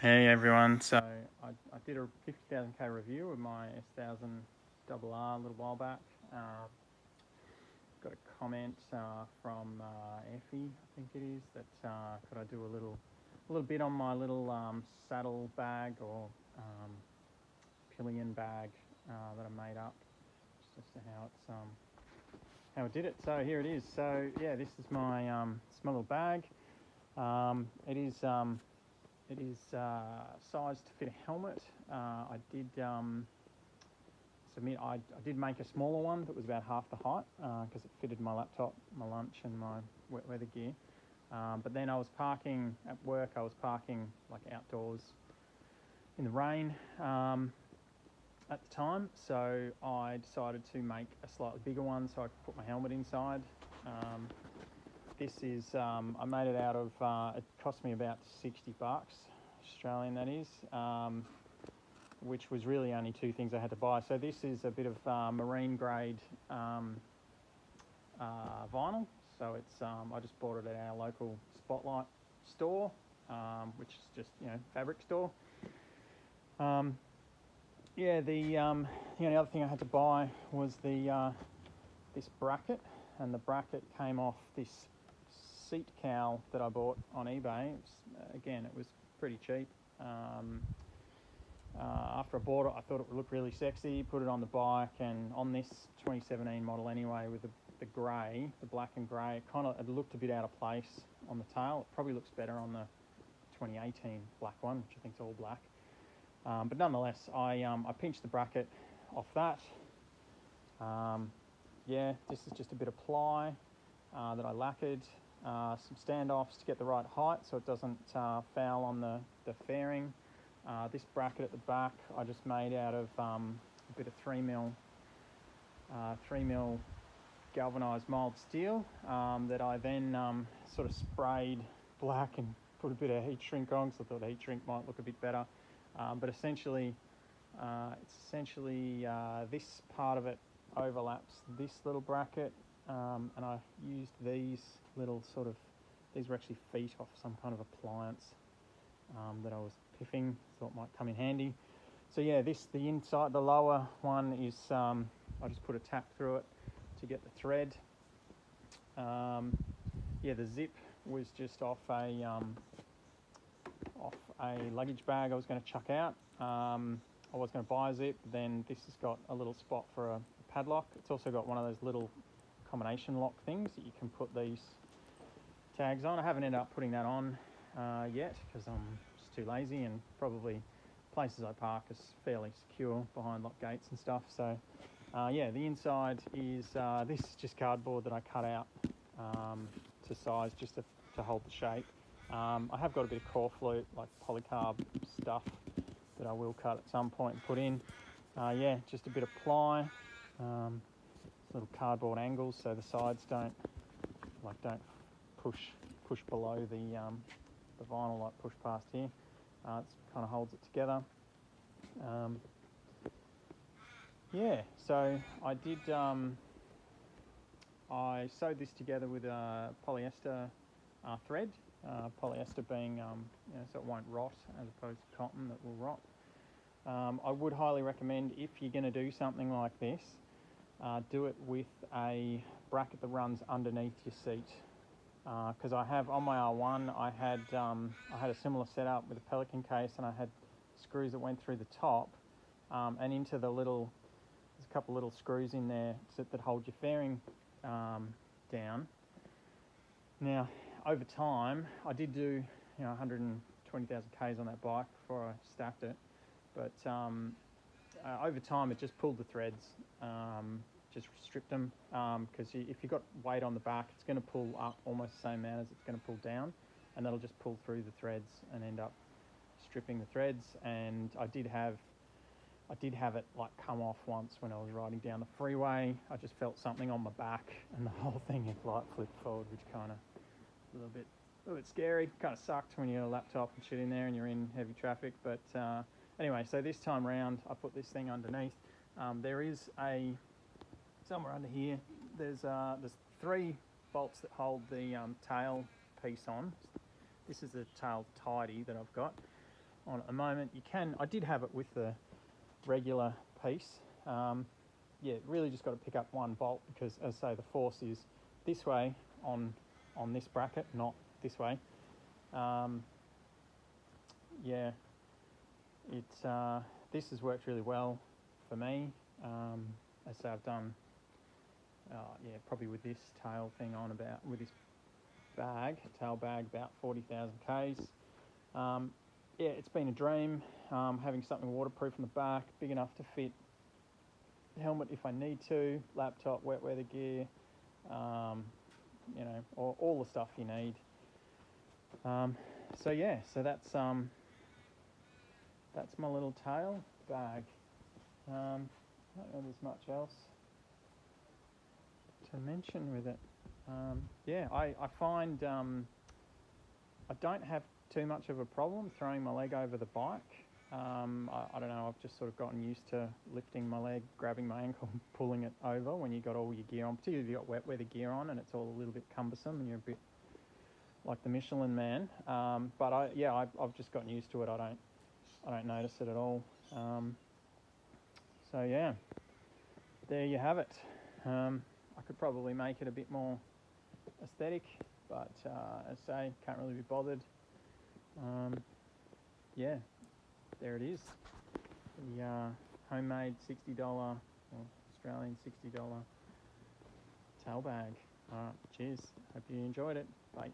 Hey everyone, so I did a 50,000k review of my S1000RR a little while back. Got a comment from Effie, I think it is, that could I do a little bit on my little saddle bag or pillion bag that I made up, just as to how it did it. So here it is. So yeah, this is my little bag. It is. It is sized to fit a helmet. I did submit. I did make a smaller one that was about half the height because it fitted my laptop, my lunch, and my wet weather gear. But then I was parking at work. I was parking like outdoors in the rain at the time, so I decided to make a slightly bigger one so I could put my helmet inside. This is, I made it out of, it cost me about 60 bucks, Australian that is, which was really only two things I had to buy. So this is a bit of marine grade vinyl. So it's, I just bought it at our local Spotlight store, which is just, fabric store. Yeah, the only other thing I had to buy was this bracket, and the bracket came off this seat cowl that I bought on eBay. Again, it was pretty cheap. After I bought it, I thought it would look really sexy, put it on the bike, and on this 2017 model anyway, with the grey, the black and grey, it looked a bit out of place on the tail. It probably looks better on the 2018 black one, which I think is all black. But nonetheless, I pinched the bracket off that. Yeah, this is just a bit of ply that I lacquered, some standoffs to get the right height so it doesn't foul on the fairing. This bracket at the back I just made out of a bit of 3mm galvanised mild steel that I then sort of sprayed black and put a bit of heat shrink on, because I thought the heat shrink might look a bit better. But essentially, this part of it overlaps this little bracket, and I used these these were actually feet off some kind of appliance that I was piffing, thought might come in handy. So yeah, the inside, the lower one is, I just put a tap through it to get the thread. Yeah, the zip was just off a luggage bag I was going to chuck out. I was going to buy a zip, then this has got a little spot for a padlock. It's also got one of those little combination lock things that you can put these tags on. I haven't ended up putting that on yet because I'm just too lazy, and probably places I park is fairly secure behind lock gates and stuff. So yeah, the inside is, this is just cardboard that I cut out to size just to hold the shape. I have got a bit of core flute, like polycarb stuff, that I will cut at some point and put in. Yeah, just a bit of ply, little cardboard angles so the sides don't push below the vinyl, like push past here. It kind of holds it together. Yeah, so I did. I sewed this together with a polyester thread. Polyester being, so it won't rot, as opposed to cotton that will rot. I would highly recommend, if you're going to do something like this, do it with a bracket that runs underneath your seat. Because I have, on my R1, I had a similar setup with a Pelican case, and I had screws that went through the top and into the little. There's a couple little screws in there that hold your fairing down. Now, over time, I did do 120,000 Ks on that bike before I stacked it, but over time it just pulled the threads, just stripped them, because if you've got weight on the back, it's going to pull up almost the same amount as it's going to pull down, and that'll just pull through the threads and end up stripping the threads. And I did have it like come off once when I was riding down the freeway. I just felt something on my back, and the whole thing had like flipped forward, which kind of a little bit scary. Kind of sucked when you got a laptop and shit in there and you're in heavy traffic. But anyway, so this time round, I put this thing underneath. There is somewhere under here. There's 3 bolts that hold the tail piece on. This is the tail tidy that I've got. on at the moment. You can, I did have it with the regular piece. Yeah, really just got to pick up one bolt because, as I say, the force is this way on this bracket, not this way. Yeah, it's this has worked really well for me. As I say, I've done, yeah, probably with this tail thing on about, with this bag, tail bag, about 40,000 Ks. Yeah, it's been a dream, having something waterproof in the back, big enough to fit helmet if I need to, laptop, wet weather gear, you know, all the stuff you need. So yeah, so that's my little tail bag. I don't know there's much else to mention with it. Yeah, I find I don't have too much of a problem throwing my leg over the bike. I don't know, I've just sort of gotten used to lifting my leg, grabbing my ankle, pulling it over when you got all your gear on, particularly if you've got wet weather gear on and it's all a little bit cumbersome and you're a bit like the Michelin man. But I've just gotten used to it. I don't notice it at all. So yeah, there you have it. I could probably make it a bit more aesthetic, but as I say, can't really be bothered. Yeah, there it is. The homemade $60 or Australian $60 tail bag. Alright, cheers. Hope you enjoyed it. Bye.